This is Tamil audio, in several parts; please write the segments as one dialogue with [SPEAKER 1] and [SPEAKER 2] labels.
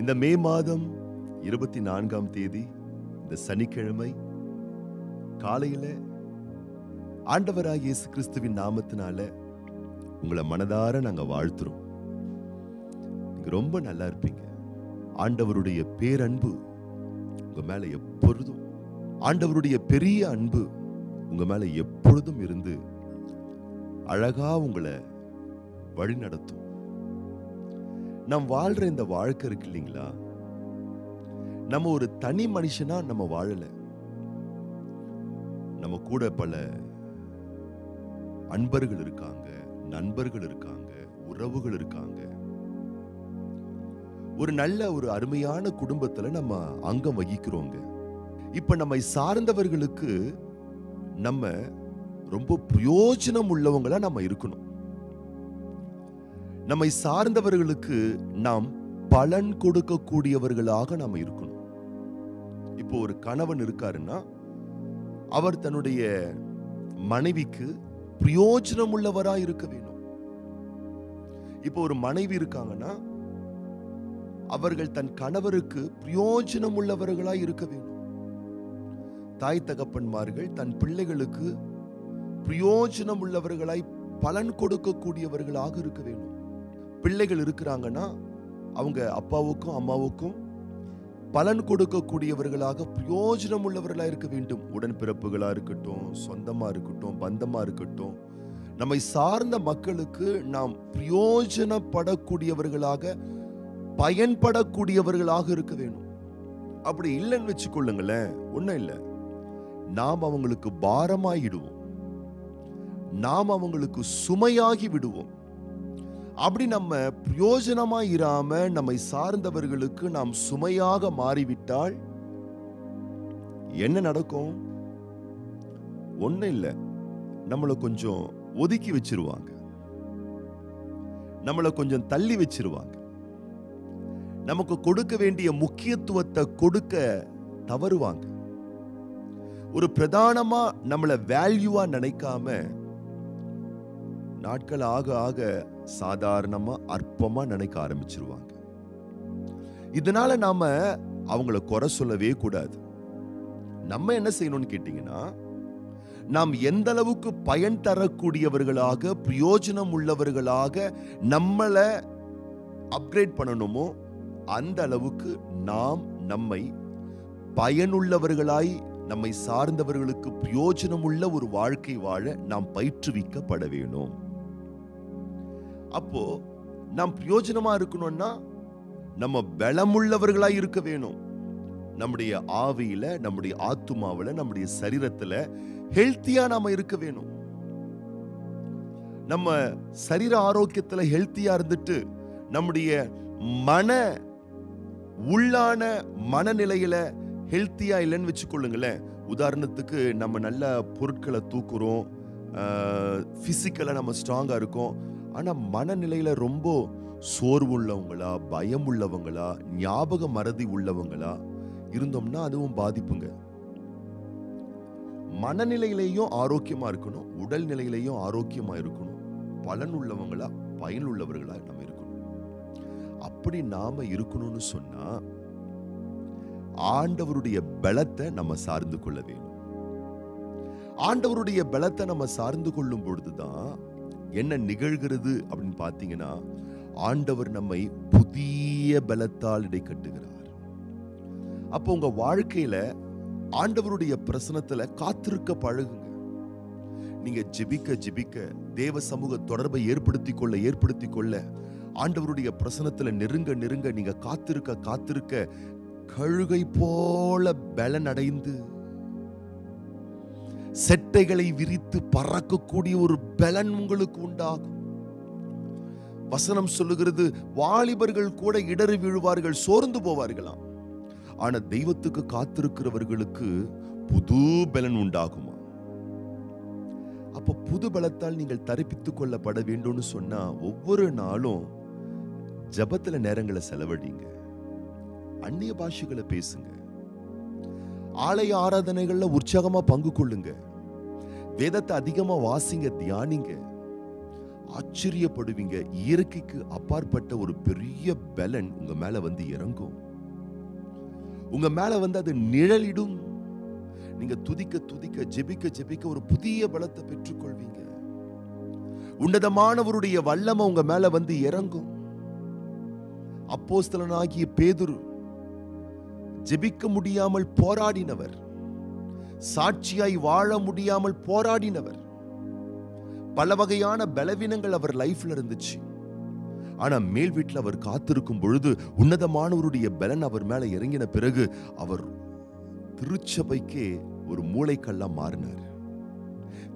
[SPEAKER 1] இந்த மே மாதம் 24ஆம் தேதி இந்த சனிக்கிழமை காலையில ஆண்டவராகிய இயேசு கிறிஸ்துவின் நாமத்தினால உங்களை மனதார நாங்க வாழ்த்துறோம். நீங்க ரொம்ப நல்லா இருப்பீங்க. ஆண்டவருடைய பேரன்பு உங்க மேல எப்பொழுதும், ஆண்டவருடைய பெரிய அன்பு உங்க மேல எப்பொழுதும் இருந்து அழகா உங்களை வழி நடத்தும். நாம் வாழ்ற இந்த வாழ்க்கை இருக்கு இல்லைங்களா, நம்ம ஒரு தனி மனுஷனா நம்ம வாழல. நம்ம கூட பல அன்பர்கள் இருக்காங்க, நண்பர்கள் இருக்காங்க, உறவுகள் இருக்காங்க. ஒரு நல்ல ஒரு அருமையான குடும்பத்துல நம்ம அங்கம் வகிக்கிறோங்க. இப்ப நம்மை சார்ந்தவர்களுக்கு நம்ம ரொம்ப பிரயோஜனம் உள்ளவங்களா நம்ம இருக்கணும். நம்மை சார்ந்தவர்களுக்கு நாம் பலன் கொடுக்கக்கூடியவர்களாக நாம் இருக்கணும். இப்போ ஒரு கணவன் இருக்காருன்னா அவர் தன்னுடைய மனைவிக்கு பிரயோஜனம் உள்ளவரா இருக்க வேணும். இப்போ ஒரு மனைவி இருக்காங்கன்னா அவர்கள் தன் கணவருக்கு பிரயோஜனம் உள்ளவர்களா இருக்க வேணும். தாய் தகப்பன்மார்கள் தன் பிள்ளைகளுக்கு பிரயோஜனம் உள்ளவர்களாய் பலன் கொடுக்கக்கூடியவர்களாக இருக்க வேணும். பிள்ளைகள் இருக்கிறாங்கன்னா அவங்க அப்பாவுக்கும் அம்மாவுக்கும் பலன் கொடுக்கக்கூடியவர்களாக பிரயோஜனம் உள்ளவர்களா இருக்க வேண்டும். உடன்பிறப்புகளா இருக்கட்டும், சொந்தமா இருக்கட்டும், பந்தமா இருக்கட்டும், நம்மை சார்ந்த மக்களுக்கு நாம் பிரயோஜனப்படக்கூடியவர்களாக, பயன்படக்கூடியவர்களாக இருக்க வேண்டும். அப்படி இல்லைன்னு வச்சுக்கொள்ளுங்களேன், ஒன்றும் இல்லை, நாம் அவங்களுக்கு பாரமாயிடுவோம், நாம் அவங்களுக்கு சுமையாகி விடுவோம். அப்படி நம்ம பிரயோஜனமா இராம நம்மை சார்ந்தவர்களுக்கு நாம் சுமையாக மாறிவிட்டால் என்ன நடக்கும்? ஒண்ணும் இல்லை, நம்மளை கொஞ்சம் ஒதுக்கி வச்சிருவாங்க, நம்மளை கொஞ்சம் தள்ளி வச்சிருவாங்க, நமக்கு கொடுக்க வேண்டிய முக்கியத்துவத்தை கொடுக்க தவறுவாங்க. ஒரு பிரதானமா நம்மளை வேல்யூவா நினைக்காம நாட்கள் ஆக ஆக சாதாரணமா அற்பமா நினைக்க ஆரம்பிச்சிருவாங்க. இதனால நாம அவங்கள குறை சொல்லவே கூடாது. நம்ம என்ன செய்யணும்னு கேட்டீங்கன்னா, நாம் எந்த அளவுக்கு பயன் தரக்கூடியவர்களாக, பிரயோஜனம் உள்ளவர்களாக நம்மளை அப்கிரேட் பண்ணணுமோ அந்த அளவுக்கு நாம் நம்மை பயனுள்ளவர்களாய், நம்மை சார்ந்தவர்களுக்கு பிரயோஜனம் உள்ள ஒரு வாழ்க்கை வாழ நாம் பயிற்றுவிக்கப்பட வேணும். அப்போ நாம் பிரயோஜனமா இருக்கணும்னா நம்ம பலமுள்ளவர்களாய் இருக்க வேணும். நம்முடைய ஆவியில, நம்முடைய ஆத்துமாவில, நம்முடைய சரீரத்துல ஹெல்த்தியா நாம இருக்க வேணும். நம்ம சரீர ஆரோக்கியத்துல ஹெல்த்தியா இருந்துட்டு நம்முடைய மன உள்ளான மனநிலையில ஹெல்த்தியா இல்லைன்னு வச்சுக்கொள்ளுங்களேன். உதாரணத்துக்கு நம்ம நல்ல பொருட்களை தூக்குறோம், பிசிக்கலா நம்ம ஸ்ட்ராங்கா இருக்கோம், ஆனா மனநிலையில ரொம்ப சோர்வு உள்ளவங்களா, பயம் உள்ளவங்களா, ஞாபக மறதி உள்ளவங்களா இருந்தோம்னா அதுவும் பாதிப்புங்க. மனநிலையிலையும் ஆரோக்கியமா இருக்கணும், உடல் நிலையிலையும் ஆரோக்கியமா இருக்கணும், பலன் உள்ளவங்களா, பயனுள்ளவர்களா நம்ம இருக்கணும். அப்படி நாம இருக்கணும்னு சொன்னா ஆண்டவருடைய பலத்தை நம்ம சார்ந்து கொள்ள வேணும். ஆண்டவருடைய பலத்தை நம்ம சார்ந்து கொள்ளும் பொழுதுதான் என்ன நிகழ்கிறது அப்படின்னு பார்த்தீங்கன்னா, ஆண்டவர் நம்மை புதிய பலத்தால் இடை கட்டுகிறார். அப்போ உங்க வாழ்க்கையில ஆண்டவருடைய பிரசனத்துல காத்திருக்க பழகுங்க. நீங்க ஜெபிக்க ஜெபிக்க, தேவ சமூக தொடர்பை ஏற்படுத்திக் கொள்ள ஆண்டவருடைய பிரசனத்துல நெருங்க நெருங்க, நீங்க காத்திருக்க காத்திருக்க கழுகை போல பலன் அடைந்து செட்டைகளை விரித்து பறக்கக்கூடிய ஒரு பலன் உங்களுக்கு உண்டாகும். வசனம் சொல்லுகிறது, வாலிபர்கள் கூட இடறி விழுவார்கள், சோர்ந்து போவார்களாம். ஆனா தெய்வத்துக்கு காத்திருக்கிறவர்களுக்கு புது பலன் உண்டாகுமா? அப்ப புது பலத்தால் நீங்கள் தரிப்பித்துக் கொள்ளப்பட வேண்டும்னு சொன்னா ஒவ்வொரு நாளும் ஜபத்துல நேரங்களை செலவழிங்க, அந்நிய பாஷைகளை பேசுங்க, ஆலய ஆராதனைகள்ல உற்சாகமா பங்கு கொள்ளுங்க, வேதத்தை அதிகமா வாசிங்க, தியானிங்க, ஆச்சரியப்படுவீங்க. இயற்கைக்கு அப்பாற்பட்ட ஒரு பெரிய பலன் உங்க மேல வந்து இறங்கும். உங்க மேல வந்து அது நிழலிடும். நீங்க துதிக்க துதிக்க, ஜெபிக்க ஜெபிக்க ஒரு புதிய பலத்தை பெற்றுக்கொள்வீங்க. உன்னதமானவருடைய வல்லமை உங்க மேல வந்து இறங்கும். அப்போஸ்தலனாகிய பேதுரு ஜெபிக்க முடியாமல் போராடினவர், சாட்சியாய் வாழ முடியாமல் போராடினவர். பல வகையான பலவீனங்கள் அவர் லைஃப்ல இருந்துச்சு. ஆனா மேல் வீட்டில் அவர் காத்திருக்கும் பொழுது உன்னதமானவருடைய பலன் அவர் மேல இறங்கின பிறகு அவர் திருச்சபைக்கே ஒரு மூளைக்கல்லா மாறினார்.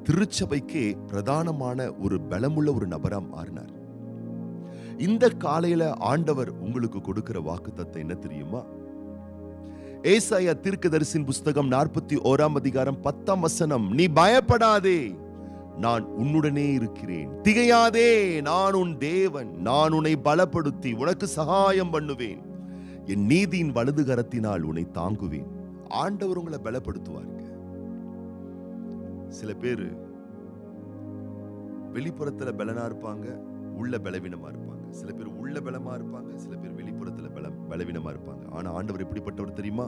[SPEAKER 1] திருச்சபைக்கே பிரதானமான ஒரு பலமுள்ள ஒரு நபரா மாறினார். இந்த காலையில ஆண்டவர் உங்களுக்கு கொடுக்கிற வாக்குத்தத்தம் என்ன தெரியுமா? ஏசாயா தீர்க்கதரிசியின் புஸ்தகம் 41ஆம் அதிகாரம் 10ஆம் வசனம். நீ பயப்படாதே, நான் உன்னுடனே இருக்கிறேன். திகையாதே, நான் உன் தேவன். நான் உன்னை பலப்படுத்தி உனக்கு சகாயம் பண்ணுவேன். என் நீதியின் வலது கரத்தினால் உன்னை தாங்குவேன். ஆண்டவர் உங்களை பலப்படுத்துவாருங்க. சில பேர் வெளிப்புறத்துல பலனா இருப்பாங்க, உள்ள பலவீனமா இருப்பாங்க. சில பேர் உள்ள பலமா இருப்பாங்க, சில பேர் வெளிப்புறத்துல பலவீனமா இருப்பாங்க. ஆனா ஆண்டவர் எப்படிப்பட்டவர் தெரியுமா?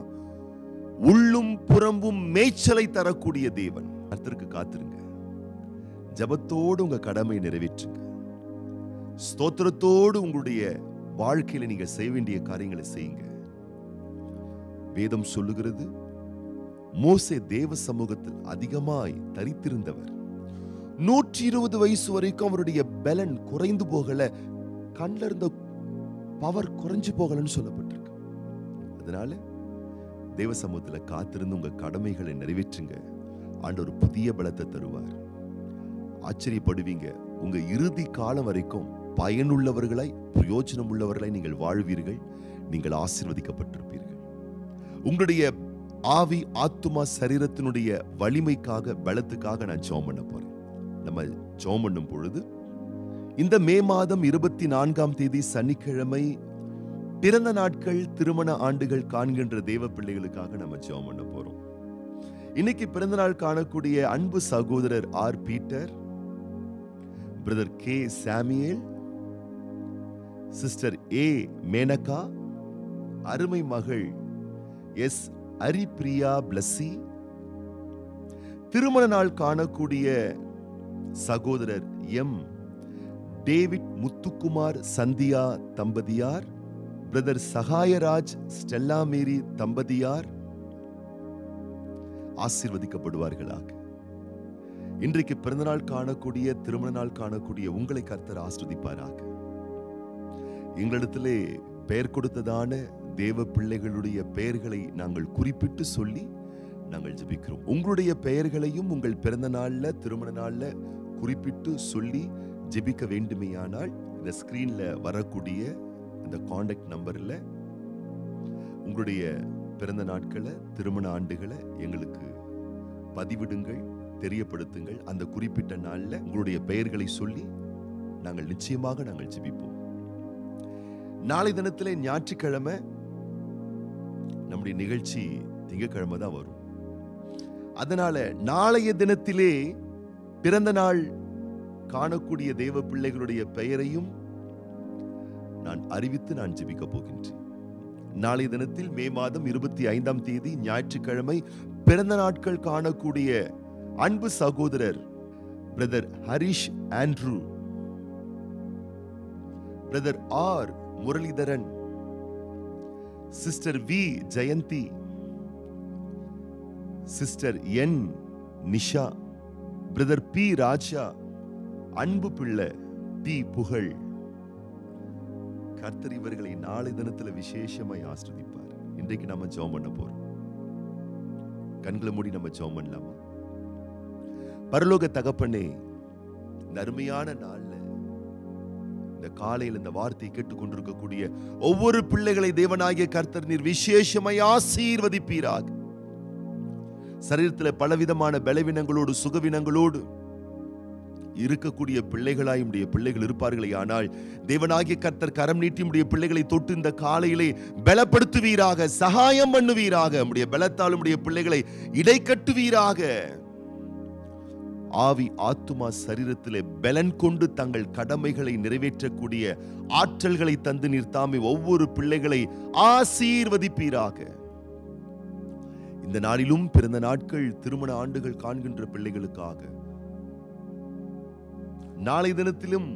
[SPEAKER 1] உள்ளும் புறம்பும் மேய்ச்சலை தரக்கூடிய தேவன். கர்த்தருக்கு காத்திருங்க. ஜெபத்தோடு உங்க கடமையை நிறைவேற்றுங்க. ஸ்தோத்திரத்தோடு உங்களுடைய வாழ்க்கையில நீங்க செய்ய வேண்டிய காரியங்களை செய்யுங்க. வேதம் சொல்லுகிறது, மோசே தேவ சமூகத்தில் அதிகமாய் தரித்திருந்தவர். 120 வயசு வரைக்கும் அவருடைய பலன் குறைந்து போகல, கண்ல இருந்த பவர் குறைஞ்சு போகலன்னு சொல்லப்பட்டிருக்கு. அதனால தேவ சமூகத்துல காத்திருந்து உங்க கடமைகளை நிறைவேற்றுங்க. ஆண்டவர் புதிய பலத்தை தருவார். ஆச்சரியப்படுவீங்க. உங்க இறுதி காலம் வரைக்கும் பயனுள்ளவர்களாய், பிரயோஜனம் உள்ளவர்களாய் நீங்கள் வாழ்வீர்கள். நீங்கள் ஆசீர்வதிக்கப்பட்டிருப்பீர்கள். உங்களுடைய ஆவி, ஆத்துமா, சரீரத்தினுடைய வலிமைக்காக, பலத்துக்காக நான் ஜெபம் பண்ண போறேன். நம்ம ஜெபம் பண்ணும் பொழுது இந்த மே மாதம் 24ஆம் தேதி சனிக்கிழமை பிறந்த நாட்கள், திருமண ஆண்டுகள் காண்கின்ற தேவ பிள்ளைகளுக்காக நம்ம ஜெபம் பண்ண போறோம். இன்னைக்கு பிறந்த நாள் காணக்கூடிய அன்பு சகோதரர் R Peter, brother K Samuel, sister A Menaka, அருமை மகள் எஸ் அரிப்ரியா பிளஸ்ஸி, திருமண நாள் காணக்கூடிய சகோதரர் எம் டேவிட் முத்துக்குமார் சந்தியா தம்பதியார், பிரதர் சகாயராஜ் ஸ்டெல்லா மேரி தம்பதியார் ஆசீர்வதிக்கப்படுவார்களாக. இன்றைக்கு பிறந்தநாள் காணக்கூடிய, திருமண நாள் காணக்கூடிய உங்களை கர்த்தர் ஆசீர்வதிப்பாராக. எங்களிடத்திலே பெயர் கொடுத்ததான தேவ பிள்ளைகளுடைய பெயர்களை நாங்கள் குறிப்பிட்டு சொல்லி நாங்கள் ஜெபிக்கிறோம். உங்களுடைய பெயர்களையும் உங்கள் பிறந்த நாள்ல, திருமண நாள்ல குறிப்பிட்டு சொல்லி ஜெபிக்க வேண்டுமேயானால் இந்த ஸ்கிரீன்ல வரக்கூடிய இந்த கான்டாக்ட் நம்பர்ல உங்களுடைய பிறந்த நாட்களை, திருமண ஆண்டுகளை எங்களுக்கு பதிவிடுங்கள், தெரியப்படுத்துங்கள். அந்த குறிப்பிட்ட நாள்ல உங்களுடைய பெயர்களை சொல்லி நாங்கள் நிச்சயமாக நாங்கள் ஜெபிப்போம். நாளை தினத்திலே ஞாயிற்றுக்கிழமை நம்முடைய நிகழ்ச்சி திங்கட்கிழமை தான் வரும். அதனால நாளைய தினத்திலே பிறந்த நாள் காணக்கூடிய தேவ பிள்ளைகளுடைய பெயரையும் நான் அறிவித்து நான் ஜெபிக்க போகின்றேன். நாளைய தினத்தில் மே மாதம் 25ஆம் தேதி ஞாயிற்றுக்கிழமை பிறந்த நாட்கள் காணக்கூடிய அன்பு சகோதரர் brother Harish Andrew, brother R Muralidharan, sister V Jayanthi, sister N Nisha, brother P Raja, அன்பு பிள்ளை டி புகழ். கர்த்தர் இவர்களை நாளை தினத்துல விசேஷமாய் ஆசீர்வதிப்பார். இன்றைக்கு நாம ஜெபம் பண்ண போறோம். கண்களை மூடி நம்ம ஜெபம் பண்ணலாமா? பரலோக தகப்பனே, இந்த அருமையான நாள்ல, இந்த காலையில் இந்த வார்த்தையை கேட்டுக்கொண்டிருக்கக்கூடிய ஒவ்வொரு பிள்ளைகளை தேவனாகிய கர்த்தர் நீர் விசேஷமாய் ஆசீர்வதிப்பீராக. சரீரத்தில் பலவிதமான பலவீனங்களோடு, சுகவீனங்களோடு இருக்கக்கூடிய பிள்ளைகளாய் உடைய பிள்ளைகள் இருப்பார்களே, ஆனால் தேவனாகிய கர்த்தர் கரம் நீட்டி உடைய பிள்ளைகளை தொட்டு இந்த காலையிலே பலப்படுத்துவீராக, சகாயம் பண்ணுவீராக. உடைய பலத்தால் உடைய பிள்ளைகளை இடை கட்டுவீராக. ஆவி ஆத்துமா சரீரத்திலே பலன் கொண்டு தங்கள் கடமைகளை நிறைவேற்றக்கூடிய ஆற்றல்களை தந்து நீர் தாமே ஒவ்வொரு பிள்ளைகளை ஆசீர்வதிப்பீராக. இந்த நாளிலும் பிறந்த நாட்கள், திருமண ஆண்டுகள் காண்கின்ற பிள்ளைகளுக்காக, நாளை தினத்திலும்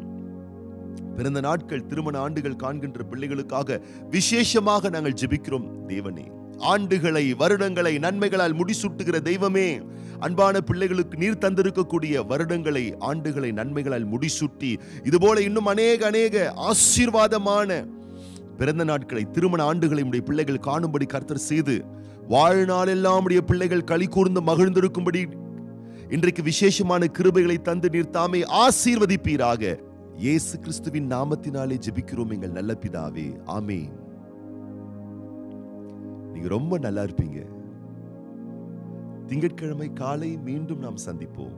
[SPEAKER 1] பிறந்த நாட்கள், திருமண ஆண்டுகள் காண்கின்ற பிள்ளைகளுக்காக விசேஷமாக நாங்கள் ஜெபிக்கிறோம். தேவனே, ஆண்டுகளை, வருடங்களை நன்மைகளால் முடிசூட்டுகிற தெய்வமே, அன்பான பிள்ளைகளுக்கு நீர் தந்திருக்கக்கூடிய வருடங்களை, ஆண்டுகளை நன்மைகளால் முடிசூட்டி இதுபோல இன்னும் அநேக ஆசீர்வாதமான பிறந்த நாட்களை, திருமண ஆண்டுகளை உடைய பிள்ளைகள் காணும்படி கர்த்தர் செய்து வாழ்நாளெல்லாம் உடைய பிள்ளைகள் களி கூர்ந்து மகிழ்ந்திருக்கும்படி இன்றைக்கு விசேஷமான கிருபைகளை தந்து நீர் தாமே ஆசீர்வதிப்பீராக. இயேசு கிறிஸ்துவின் நாமத்தினாலே ஜெபிக்கிறோம் எங்கள் நல்ல பிதாவே, ஆமென். நீங்க ரொம்ப நல்லா இருப்பீங்க. திங்கட்கிழமை காலை மீண்டும் நாம் சந்திப்போம்.